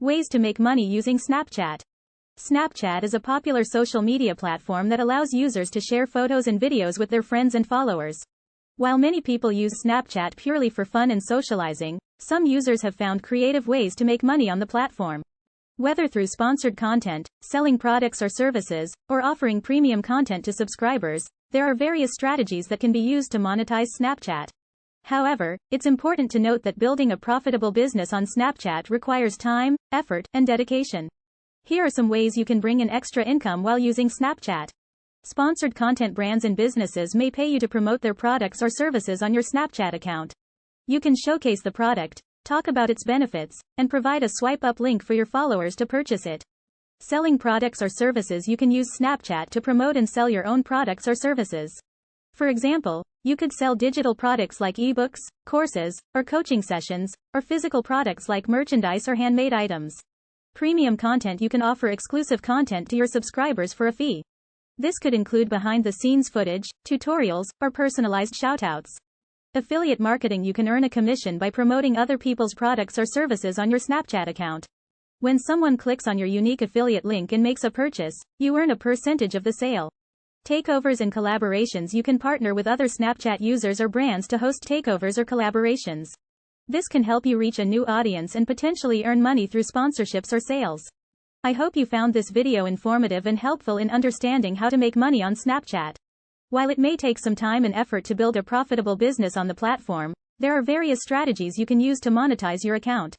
Ways to make money using Snapchat. Snapchat is a popular social media platform that allows users to share photos and videos with their friends and followers. While many people use Snapchat purely for fun and socializing, some users have found creative ways to make money on the platform. Whether through sponsored content, selling products or services, or offering premium content to subscribers, there are various strategies that can be used to monetize Snapchat. However, it's important to note that building a profitable business on Snapchat requires time, effort, and dedication. Here are some ways you can bring in extra income while using Snapchat. Sponsored content. Brands and businesses may pay you to promote their products or services on your Snapchat account. You can showcase the product, talk about its benefits, and provide a swipe-up link for your followers to purchase it. Selling products or services. You can use Snapchat to promote and sell your own products or services. For example, you could sell digital products like ebooks, courses, or coaching sessions, or physical products like merchandise or handmade items. Premium content. You can offer exclusive content to your subscribers for a fee. This could include behind-the-scenes footage, tutorials, or personalized shoutouts. Affiliate marketing. You can earn a commission by promoting other people's products or services on your Snapchat account. When someone clicks on your unique affiliate link and makes a purchase, you earn a percentage of the sale. Takeovers and collaborations. You can partner with other Snapchat users or brands to host takeovers or collaborations. This can help you reach a new audience and potentially earn money through sponsorships or sales. I hope you found this video informative and helpful in understanding how to make money on Snapchat. While it may take some time and effort to build a profitable business on the platform, there are various strategies you can use to monetize your account.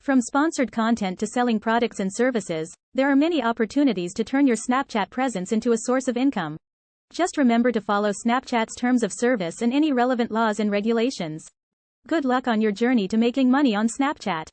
From sponsored content to selling products and services, there are many opportunities to turn your Snapchat presence into a source of income. Just remember to follow Snapchat's terms of service and any relevant laws and regulations. Good luck on your journey to making money on Snapchat.